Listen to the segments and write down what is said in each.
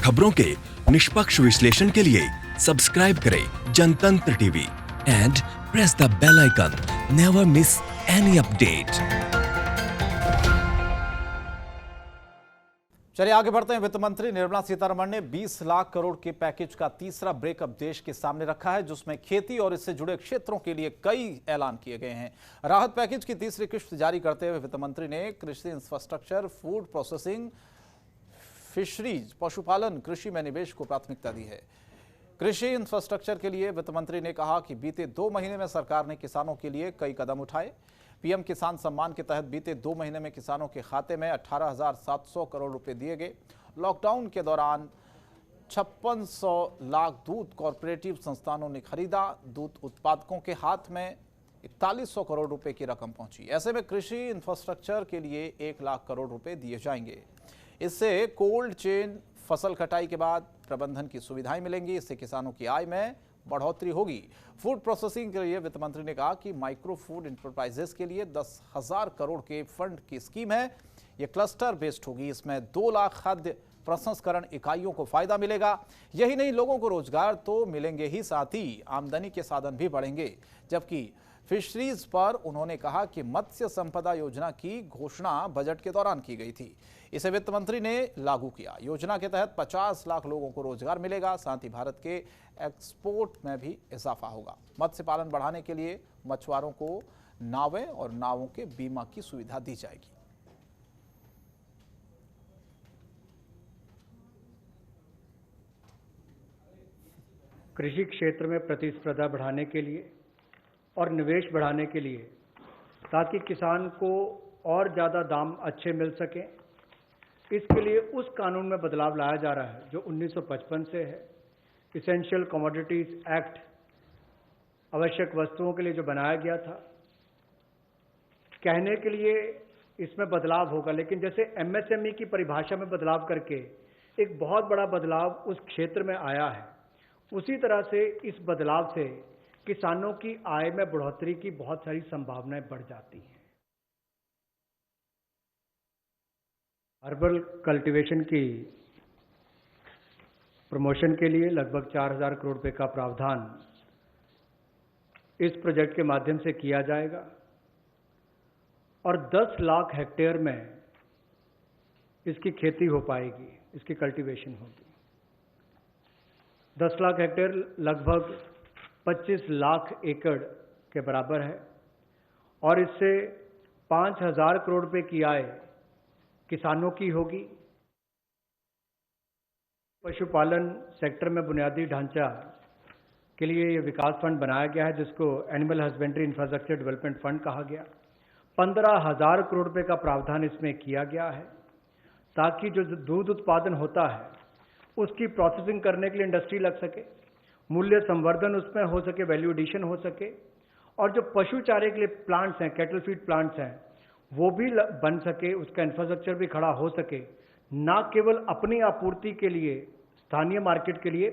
खबरों के निष्पक्ष विश्लेषण के लिए सब्सक्राइब करें Janatantra TV and press the bell icon. Never miss any update. चलिए आगे बढ़ते हैं। वित्त मंत्री निर्मला सीतारमण ने 20 लाख करोड़ के पैकेज का तीसरा ब्रेकअप देश के सामने रखा है, जिसमें खेती और इससे जुड़े क्षेत्रों के लिए कई ऐलान किए गए हैं। राहत पैकेज की तीसरी किश्त जारी करते हुए वित्त मंत्री ने कृषि इंफ्रास्ट्रक्चर, फूड प्रोसेसिंग, फिशरीज, पशुपालन, कृषि में निवेश को प्राथमिकता दी है। कृषि इंफ्रास्ट्रक्चर के लिए वित्त मंत्री ने कहा कि बीते 2 महीने में सरकार ने किसानों के लिए कई कदम उठाए। पीएम किसान सम्मान के तहत बीते 2 महीने में किसानों के खाते में 18,700 करोड़ रुपए दिए गए। लॉकडाउन के दौरान 5600 लाख दूध कॉर्पोरेटिव संस्थानों ने खरीदा। दूध उत्पादकों के हाथ में 4100 करोड़ रुपए की रकम पहुंची। ऐसे में कृषि इंफ्रास्ट्रक्चर के लिए 1 लाख करोड़ रुपए दिए जाएंगे। इससे कोल्ड चेन, फसल कटाई के बाद प्रबंधन की सुविधाएं मिलेंगी। इससे किसानों की आय में बढ़ोतरी होगी। फूड प्रोसेसिंग के लिए वित्त मंत्री ने कहा कि माइक्रो फूड इंटरप्राइजेस के लिए 10,000 करोड़ के फंड की स्कीम है। यह क्लस्टर बेस्ड होगी। इसमें 2 लाख खाद्य प्रसंस्करण इकाइयों को फायदा मिलेगा। यही नहीं, लोगों को रोजगार तो मिलेंगे ही, साथ ही आमदनी के साधन भी बढ़ेंगे। जबकि फिशरीज पर उन्होंने कहा कि मत्स्य संपदा योजना की घोषणा बजट के दौरान की गई थी। इसे वित्त मंत्री ने लागू किया। योजना के तहत 50 लाख लोगों को रोजगार मिलेगा। साथ ही भारत के एक्सपोर्ट में भी इजाफा होगा। मत्स्य पालन बढ़ाने के लिए मछुआरों को नावें और नावों के बीमा की सुविधा दी जाएगी। कृषि क्षेत्र में प्रतिस्पर्धा बढ़ाने के लिए और निवेश बढ़ाने के लिए, ताकि किसान को और ज़्यादा दाम अच्छे मिल सकें, इसके लिए उस कानून में बदलाव लाया जा रहा है जो 1955 से है। इसेंशियल कमोडिटीज एक्ट, आवश्यक वस्तुओं के लिए जो बनाया गया था। कहने के लिए इसमें बदलाव होगा, लेकिन जैसे एमएसएमई की परिभाषा में बदलाव करके एक बहुत बड़ा बदलाव उस क्षेत्र में आया है, उसी तरह से इस बदलाव से किसानों की आय में बढ़ोतरी की बहुत सारी संभावनाएं बढ़ जाती हैं। हर्बल कल्टीवेशन की प्रमोशन के लिए लगभग 4,000 करोड़ रुपए का प्रावधान इस प्रोजेक्ट के माध्यम से किया जाएगा और 10 लाख हेक्टेयर में इसकी खेती हो पाएगी, इसकी कल्टीवेशन होगी। 10 लाख हेक्टेयर लगभग 25 लाख एकड़ के बराबर है और इससे 5,000 करोड़ रुपए की आय किसानों की होगी। पशुपालन सेक्टर में बुनियादी ढांचा के लिए ये विकास फंड बनाया गया है, जिसको animal husbandry infrastructure development fund कहा गया। 15,000 करोड़ रुपए का प्रावधान इसमें किया गया है, ताकि जो दूध उत्पादन होता है उसकी प्रोसेसिंग करने के लिए इंडस्ट्री लग सके, मूल्य संवर्धन उसमें हो सके, वैल्यू एडिशन हो सके, और जो पशु चारे के लिए प्लांट्स हैं, कैटल फीड प्लांट्स हैं, वो भी बन सके, उसका इंफ्रास्ट्रक्चर भी खड़ा हो सके। ना केवल अपनी आपूर्ति के लिए, स्थानीय मार्केट के लिए,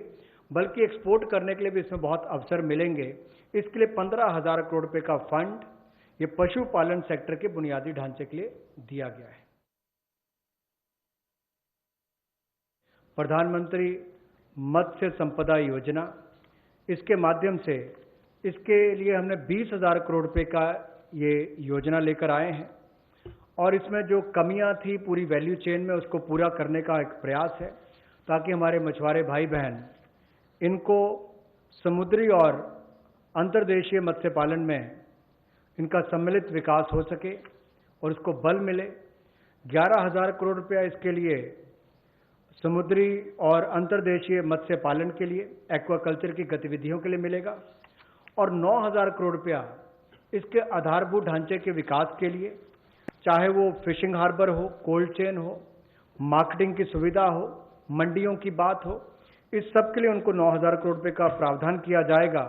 बल्कि एक्सपोर्ट करने के लिए भी इसमें बहुत अवसर मिलेंगे। इसके लिए 15,000 करोड़ रुपए का फंड ये पशुपालन सेक्टर के बुनियादी ढांचे के लिए दिया गया है। प्रधानमंत्री मत्स्य संपदा योजना, इसके माध्यम से इसके लिए हमने 20,000 करोड़ रुपए का ये योजना लेकर आए हैं और इसमें जो कमियां थी पूरी वैल्यू चेन में, उसको पूरा करने का एक प्रयास है, ताकि हमारे मछुआरे भाई बहन इनको समुद्री और अंतर्देशीय मत्स्य पालन में इनका सम्मिलित विकास हो सके और उसको बल मिले। 11,000 करोड़ रुपया इसके लिए समुद्री और अंतर्देशीय मत्स्य पालन के लिए, एक्वाकल्चर की गतिविधियों के लिए मिलेगा और 9,000 करोड़ रुपया इसके आधारभूत ढांचे के विकास के लिए, चाहे वो फिशिंग हार्बर हो, कोल्ड चेन हो, मार्केटिंग की सुविधा हो, मंडियों की बात हो, इस सब के लिए उनको 9,000 करोड़ रुपए का प्रावधान किया जाएगा।